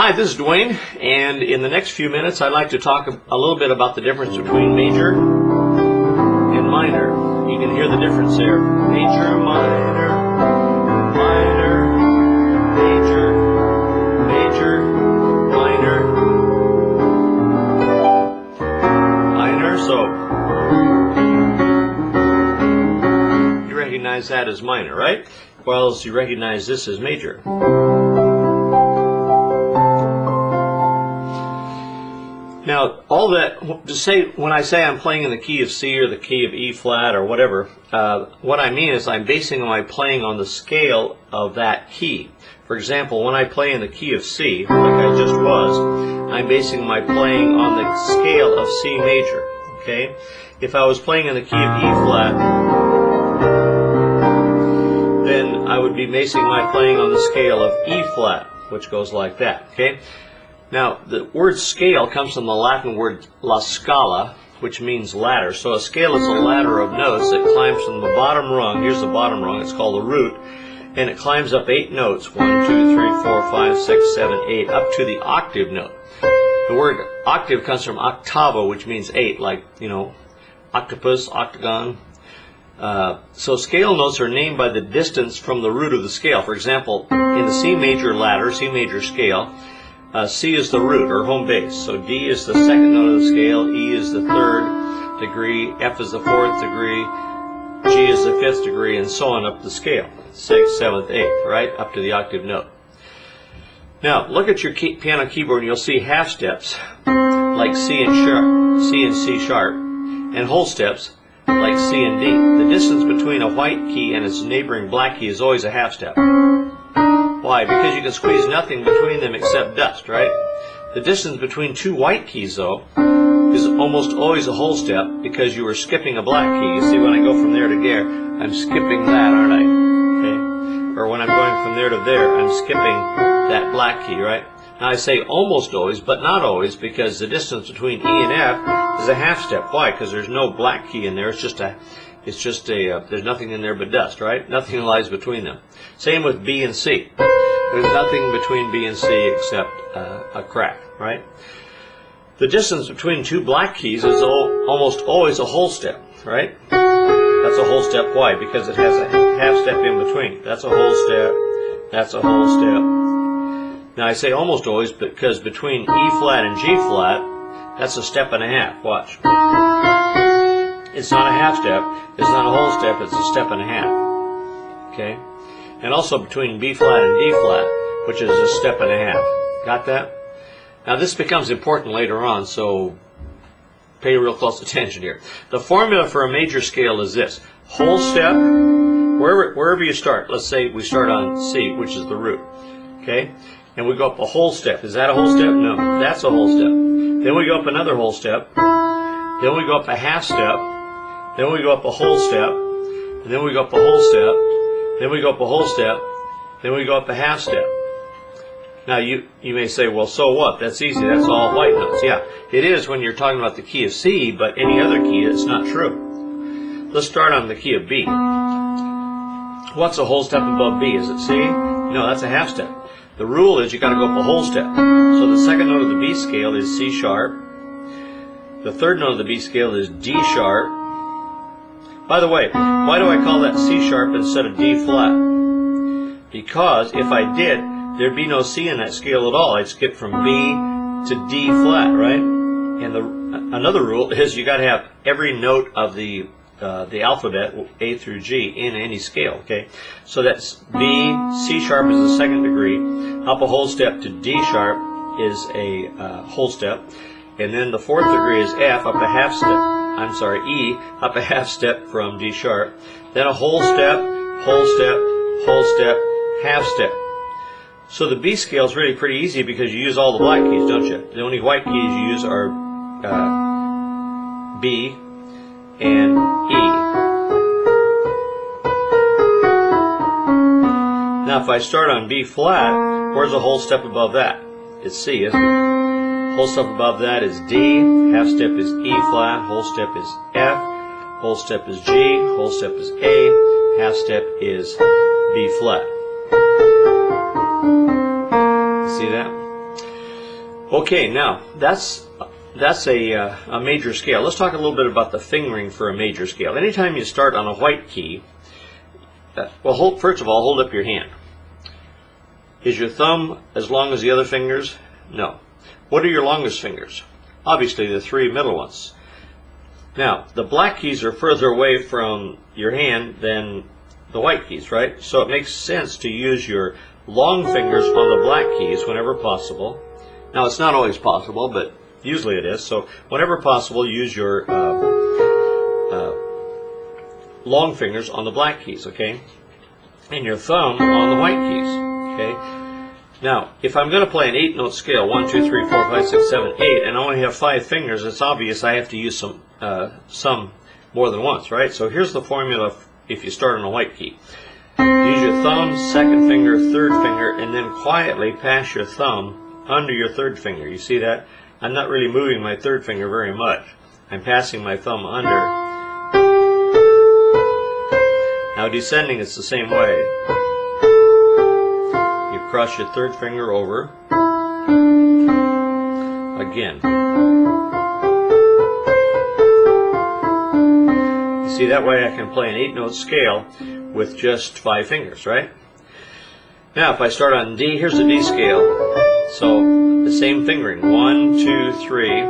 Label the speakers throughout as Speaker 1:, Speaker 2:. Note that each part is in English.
Speaker 1: Hi, this is Dwayne, and in the next few minutes I'd like to talk a little bit about the difference between major and minor. You can hear the difference there. Major, minor, minor, major, major, minor, minor. So you recognize that as minor, right? Whereas you recognize this as major. Now, all that to say, when I say I'm playing in the key of C or the key of E flat or whatever, what I mean is I'm basing my playing on the scale of that key. For example, when I play in the key of C, like I just was, I'm basing my playing on the scale of C major. Okay? If I was playing in the key of E flat, then I would be basing my playing on the scale of E flat, which goes like that. Okay? Now, the word scale comes from the Latin word la scala, which means ladder. So a scale is a ladder of notes that climbs from the bottom rung. Here's the bottom rung. It's called the root. And it climbs up 8 notes. 1, 2, 3, 4, 5, 6, 7, 8, up to the octave note. The word octave comes from octavo, which means 8, like, you know, octopus, octagon. So scale notes are named by the distance from the root of the scale. For example, in the C major ladder, C major scale, C is the root, or home base. So D is the second note of the scale, E is the third degree, F is the fourth degree, G is the fifth degree, and so on up the scale. 6th, 7th, 8th, right? Up to the octave note. Now, look at your piano keyboard and you'll see half steps, like C and C sharp, and whole steps, like C and D. The distance between a white key and its neighboring black key is always a half step. Why? Because you can squeeze nothing between them except dust, right? The distance between two white keys, though, is almost always a whole step because you are skipping a black key. You see, when I go from there to there, I'm skipping that, aren't I? Okay? Or when I'm going from there to there, I'm skipping that black key, right? Now I say almost always, but not always, because the distance between E and F is a half step. Why? Because there's no black key in there. It's just a there's nothing in there but dust, right? Nothing lies between them. Same with B and C. There's nothing between B and C except a crack, right? The distance between two black keys is almost always a whole step, right? That's a whole step. Why? Because it has a half step in between. That's a whole step. That's a whole step. Now I say almost always because between E flat and G flat, that's a step and a half. Watch. It's not a half step, it's not a whole step, it's a step and a half. Okay? And also between B flat and D flat, which is a step and a half. Got that? Now this becomes important later on, so pay real close attention here. The formula for a major scale is this. Whole step, wherever you start. Let's say we start on C, which is the root. Okay? And we go up a whole step. Is that a whole step? No, that's a whole step. Then we go up another whole step. Then we go up a half step. Then we go up a whole step, and then we go up a whole step, then we go up a whole step, then we go up a half step. Now you may say, well, so what? That's easy. That's all white notes. Yeah, it is when you're talking about the key of C, but any other key, it's not true. Let's start on the key of B. What's a whole step above B? Is it C? No, that's a half step. The rule is you got to go up a whole step. So the second note of the B scale is C sharp. The third note of the B scale is D sharp. By the way, why do I call that C sharp instead of D flat? Because if I did, there'd be no C in that scale at all. I'd skip from B to D flat, right? And another rule is you got to have every note of the alphabet, A through G, in any scale. Okay, so that's B. C sharp is the second degree. Up a whole step to D sharp is a whole step, and then the fourth degree is F. Up a half step. E, up a half step from D sharp, then a whole step, whole step, whole step, half step. So the B scale is really pretty easy because you use all the black keys, don't you? The only white keys you use are B and E. Now if I start on B flat, where's a whole step above that? It's C, isn't it? Whole step above that is D, half step is E flat, whole step is F, whole step is G, whole step is A, half step is B flat. See that? Okay, now that's a major scale. Let's talk a little bit about the fingering for a major scale. Anytime you start on a white key, well, first of all, hold up your hand. Is your thumb as long as the other fingers? No. What are your longest fingers? Obviously the three middle ones. Now, the black keys are further away from your hand than the white keys, right? So it makes sense to use your long fingers on the black keys whenever possible. Now, it's not always possible, but usually it is. So whenever possible, use your long fingers on the black keys, okay? And your thumb on the white keys, okay? Now, if I'm going to play an 8-note scale, 1, 2, 3, 4, 5, 6, 7, 8, and I only have 5 fingers, it's obvious I have to use some more than once, right? So here's the formula if you start on a white key. Use your thumb, second finger, third finger, and then quietly pass your thumb under your third finger. You see that? I'm not really moving my third finger very much. I'm passing my thumb under. Now descending, it's the same way. You cross your third finger over. Again. You see, that way I can play an 8-note scale with just 5 fingers, right? Now if I start on D, here's the D scale. So the same fingering, 1, 2, 3.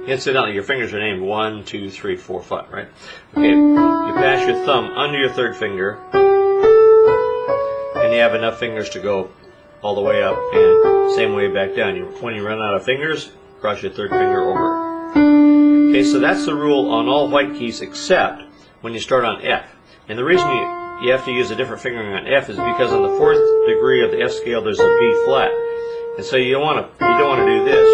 Speaker 1: Incidentally, your fingers are named 1, 2, 3, 4, 5, right? Okay, you pass your thumb under your third finger, and you have enough fingers to go all the way up, and same way back down. When you run out of fingers, cross your third finger over. Okay, so that's the rule on all white keys except when you start on F. And the reason you have to use a different fingering on F is because on the 4th degree of the F scale there's a B flat. And so you don't want to do this.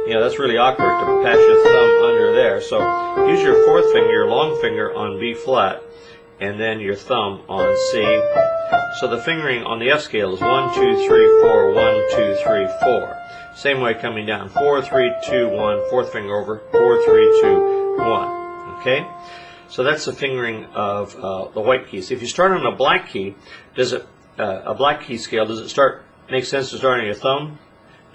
Speaker 1: You know, that's really awkward to pass your thumb under there. So use your 4th finger, your long finger on B flat, and then your thumb on C. So the fingering on the F scale is 1, 2, 3, 4, 1, 2, 3, 4. Same way coming down. 4, 3, 2, 1, 4th finger over, 4, 3, 2, 1. Okay? So that's the fingering of the white keys. If you start on a black key, does it a black key scale, does it make sense to start on your thumb?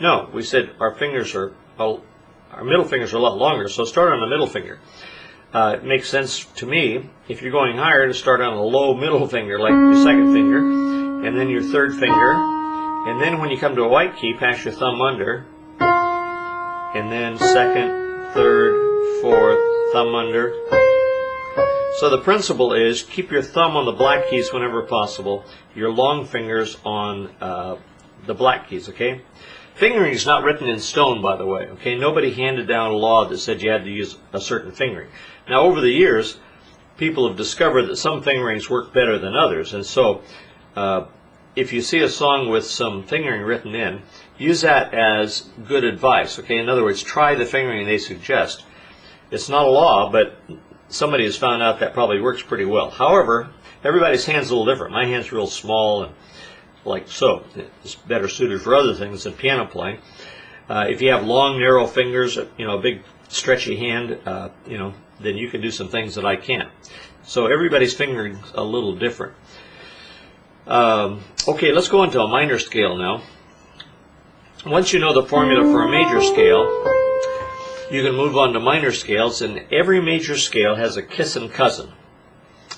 Speaker 1: No, we said our middle fingers are a lot longer, so start on the middle finger. It makes sense to me, if you're going higher, to start on a low middle finger, like your second finger, and then your third finger, and then when you come to a white key, pass your thumb under, and then second, third, fourth, thumb under. So the principle is keep your thumb on the black keys whenever possible, your long fingers on the black keys, okay? Fingering is not written in stone, by the way, okay? Nobody handed down a law that said you had to use a certain fingering. Now, over the years, people have discovered that some fingerings work better than others, and so if you see a song with some fingering written in, use that as good advice, okay? In other words, try the fingering they suggest. It's not a law, but somebody has found out that probably works pretty well. However, everybody's hand's a little different. My hand's real small and like so. It's better suited for other things than piano playing. If you have long, narrow fingers, you know, a big, stretchy hand, you know, then you can do some things that I can't. So everybody's fingering a little different. Okay, let's go into a minor scale now. Once you know the formula for a major scale, you can move on to minor scales, and every major scale has a kissing cousin,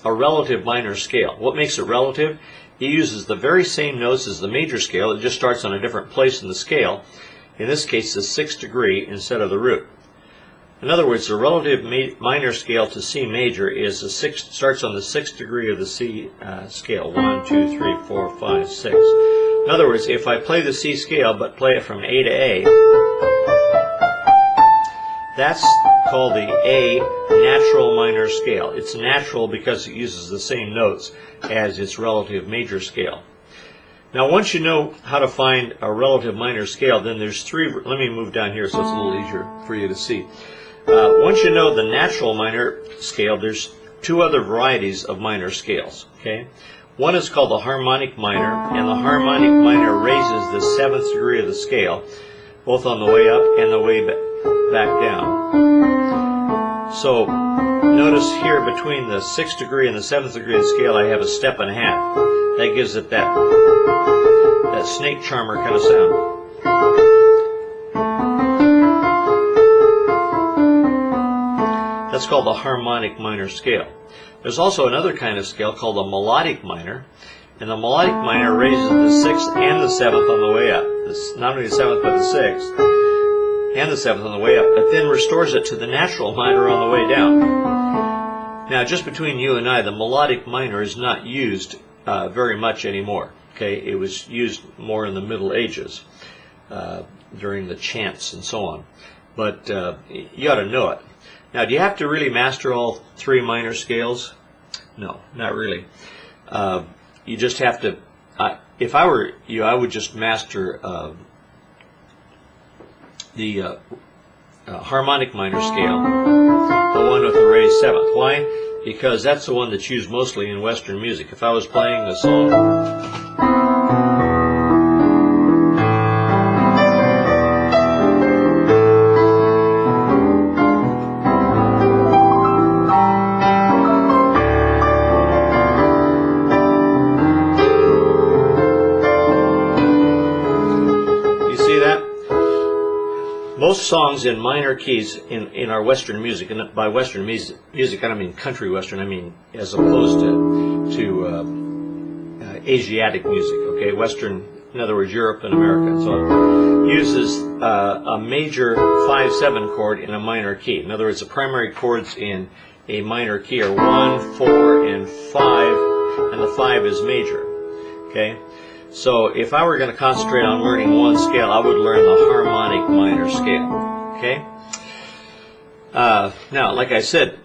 Speaker 1: a relative minor scale. What makes it relative? It uses the very same notes as the major scale. It just starts on a different place in the scale. In this case, the 6th degree instead of the root. In other words, the relative minor scale to C major is starts on the 6th degree of the C scale. 1, 2, 3, 4, 5, 6. In other words, if I play the C scale but play it from A to A, that's called the A natural minor scale. It's natural because it uses the same notes as its relative major scale. Now, once you know how to find a relative minor scale, then there's three. Let me move down here so it's a little easier for you to see. Once you know the natural minor scale, there's two other varieties of minor scales. Okay, one is called the harmonic minor, and the harmonic minor raises the 7th degree of the scale, both on the way up and the way back down. So notice here between the 6th degree and the 7th degree of the scale, I have a step and a half. That gives it that snake charmer kind of sound. That's called the harmonic minor scale. There's also another kind of scale called the melodic minor, and the melodic minor raises the 6th and the 7th on the way up. Not only the 7th but the 6th and the 7th on the way up, but then restores it to the natural minor on the way down. Now, just between you and I, the melodic minor is not used very much anymore. Okay, it was used more in the Middle Ages during the chants and so on. But you ought to know it. Now, do you have to really master all 3 minor scales? No, not really. You just have to, if I were you, I would just master the harmonic minor scale, the one with the raised 7th. Why? Because that's the one that's used mostly in Western music. If I was playing a song, most songs in minor keys in our Western music, and by Western music I don't mean country Western, I mean as opposed to Asiatic music, okay? Western, in other words, Europe and America and so on, uses a major 5/7 chord in a minor key. In other words, the primary chords in a minor key are 1, 4, and 5, and the 5 is major, okay? So if I were going to concentrate on learning one scale, I would learn the harmonic minor scale. Okay? Now, like I said,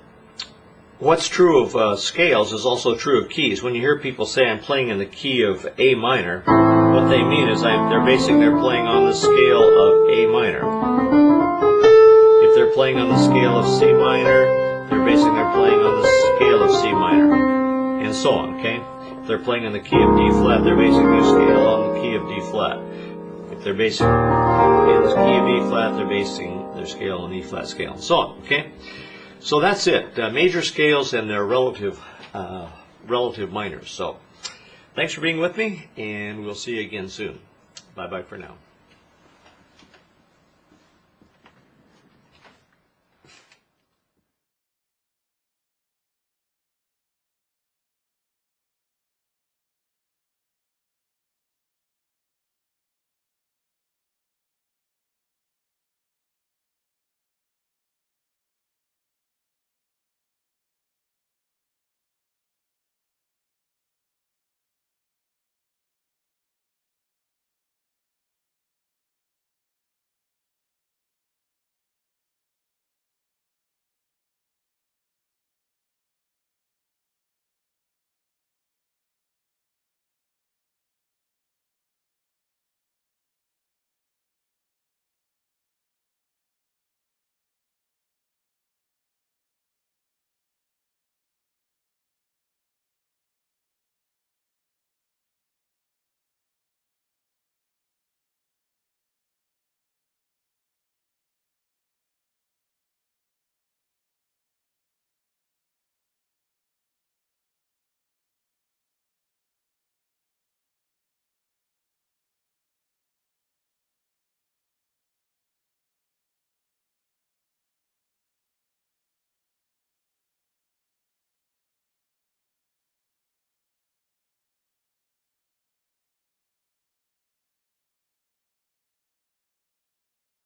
Speaker 1: what's true of scales is also true of keys. When you hear people say I'm playing in the key of A minor, what they mean is they're playing on the scale of A minor. If they're playing on the scale of C minor, they're playing on the scale of C minor, and so on. Okay? If they're playing in the key of D flat, they're basing their scale on the key of D flat. If they're basing in the key of E flat, they're basing their scale on E flat scale, and so on. Okay, so that's it. Major scales and their relative minors. So, thanks for being with me, and we'll see you again soon. Bye bye for now.